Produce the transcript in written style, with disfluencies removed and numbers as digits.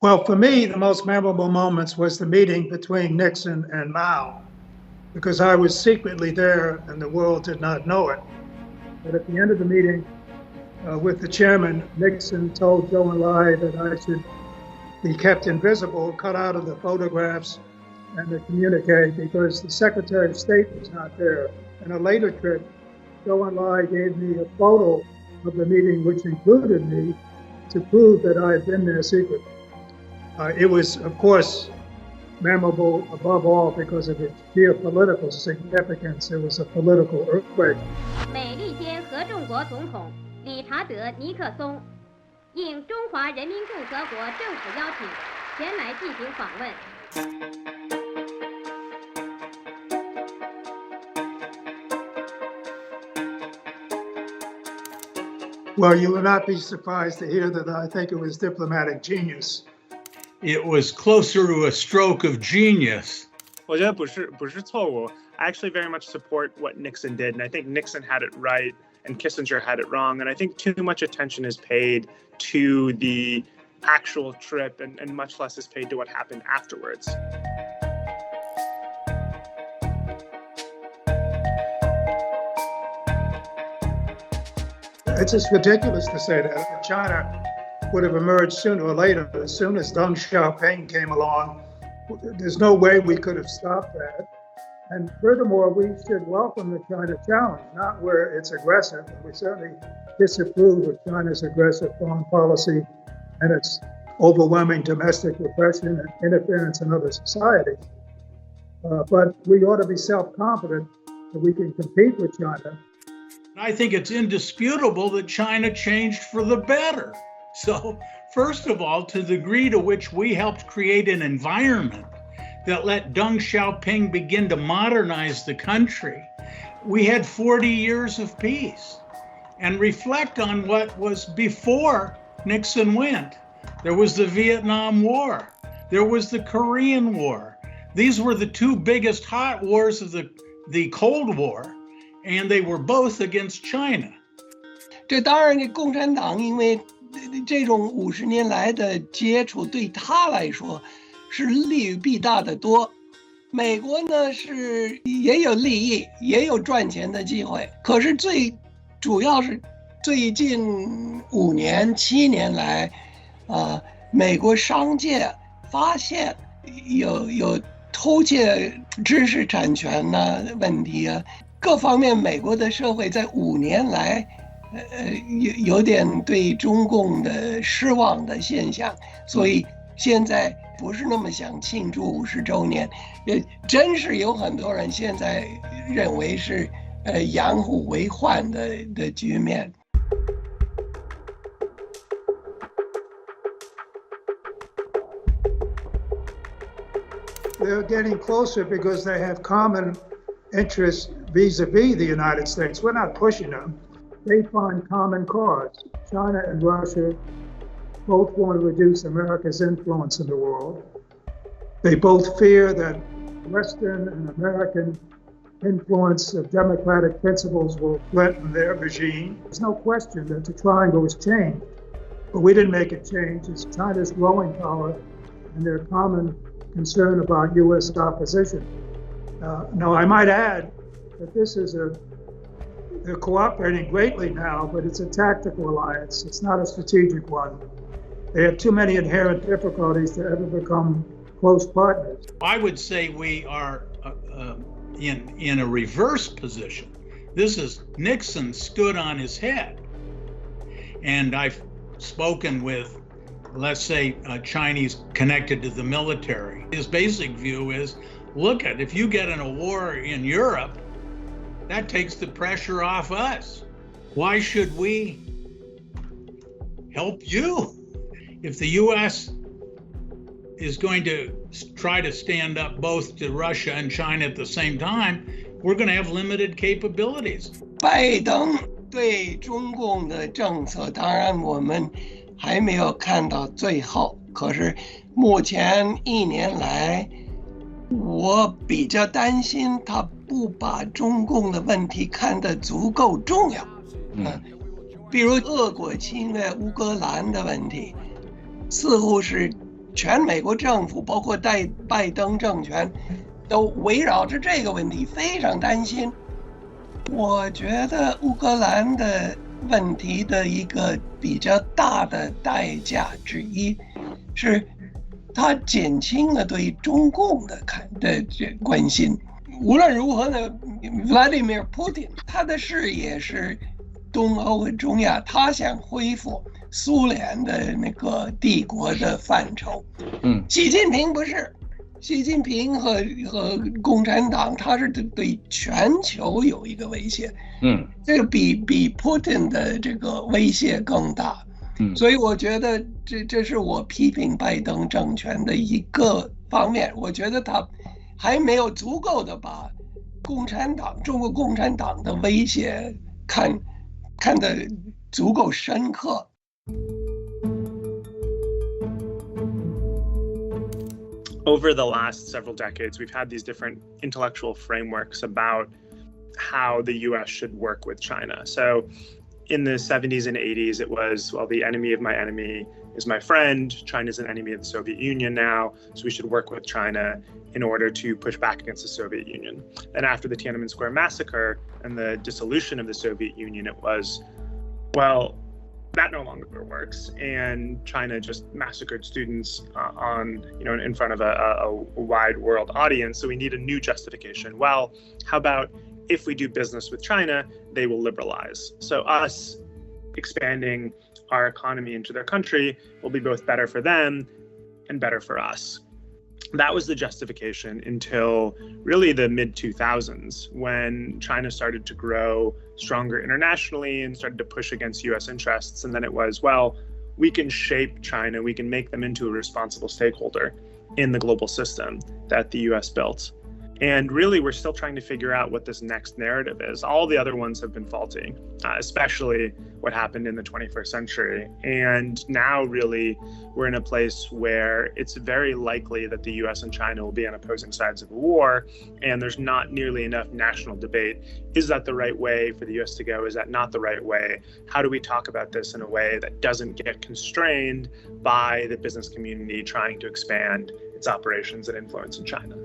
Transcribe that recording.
Well, for me, the most memorable moments was the meeting between Nixon and Mao, because I was secretly there and the world did not know it. But at the end of the meeting with the chairman, Nixon told Zhou Enlai that I should be kept invisible, cut out of the photographs and the communique, because the Secretary of State was not there. In a later trip, Zhou Enlai gave me a photo of the meeting, which included me, to prove that I had been there secretly. It was, of course, memorable above all because of its geopolitical significance. It was a political earthquake. 美利坚合众国总统理查德·尼克松应中华人民共和国政府邀请，前来进行访问。Well, you will not be surprised to hear that I think it was diplomatic genius. It was closer to a stroke of genius. 我觉得不是错误. I actually very much support what Nixon did, and I think Nixon had it right and Kissinger had it wrong. And I think too much attention is paid to the actual trip and much less is paid to what happened afterwards. It's just ridiculous to say that. China would have emerged sooner or later. As soon as Deng Xiaoping came along, there's no way we could have stopped that. And furthermore, we should welcome the China challenge, not where it's aggressive. We certainly disapprove of China's aggressive foreign policy and its overwhelming domestic repression and interference in other societies. But we ought to be self-confident that we can compete with China. I think it's indisputable that China changed for the better. So, first of all, to the degree to which we helped create an environment that let Deng Xiaoping begin to modernize the country, we had 40 years of peace. And reflect on what was before Nixon went. There was the Vietnam War. There was the Korean War. These were the two biggest hot wars of the Cold War, and they were both against China. 这当然，共产党因为这种50年来的接触，对他来说是利与弊大得多。美国呢是也有利益，也有赚钱的机会，可是最主要是最近5年、7年来，美国商界发现有偷窃知识产权问题啊，各方面美国的社会在5年来。有点对中共的失望的现象，所以现在不是那么想庆祝50周年，真是有很多人现在认为是养虎为患的局面。They're getting closer because they have common interests vis-a-vis the United States. We're not pushing them. They find common cause. China and Russia both want to reduce America's influence in the world. They both fear that Western and American influence of democratic principles will threaten their regime. There's no question that the triangle has changed, but we didn't make it change. It's China's growing power and their common concern about U.S. opposition. Now, I might add that they're cooperating greatly now, but it's a tactical alliance. It's not a strategic one. They have too many inherent difficulties to ever become close partners. I would say we are in a reverse position. This is Nixon stood on his head. And I've spoken with, let's say, Chinese connected to the military. His basic view is, look at, if you get in a war in Europe, that takes the pressure off us. Why should we help you? If the U.S. is going to try to stand up both to Russia and China at the same time, we're going to have limited capabilities. 拜登对中共的政策，当然我们还没有看到最后，可是目前1年来，我比较担心他不把中共的问题看得足够重要。比如俄国侵略乌克兰的问题，似乎是全美国政府，包括拜登政权，都围绕着这个问题非常担心。我觉得乌克兰的问题的一个比较大的代价之一，是它减轻了对中共的关心。无论如何呢 ，Vladimir Putin 他的视野是东欧和中亚，他想恢复苏联的那个帝国的范畴。习近平不是，习近平和共产党，他是对全球有一个威胁。这个比 Putin 的这个威胁更大。所以我觉得这是我批评拜登政权的一个方面。我觉得他还没有足够的把中国共产党的威胁看得足够深刻。Over the last several decades, we've had these different intellectual frameworks about how the U.S. should work with China. So in the 70s and 80s, it was, well, the enemy of my enemy is my friend. China's an enemy of the Soviet Union now, so we should work with China in order to push back against the Soviet Union. And after the Tiananmen Square massacre and the dissolution of the Soviet Union, it was, well, that no longer works, and China just massacred students in front of a wide world audience. So we need a new justification. Well, how about if we do business with China, they will liberalize. So us expanding our economy into their country will be both better for them and better for us. That was the justification until really the mid-2000s, when China started to grow stronger internationally and started to push against US interests. And then it was, well, we can shape China, we can make them into a responsible stakeholder in the global system that the US built. And really, we're still trying to figure out what this next narrative is. All the other ones have been faulty, especially what happened in the 21st century. And now, really, we're in a place where it's very likely that the US and China will be on opposing sides of a war, and there's not nearly enough national debate. Is that the right way for the US to go? Is that not the right way? How do we talk about this in a way that doesn't get constrained by the business community trying to expand its operations and influence in China?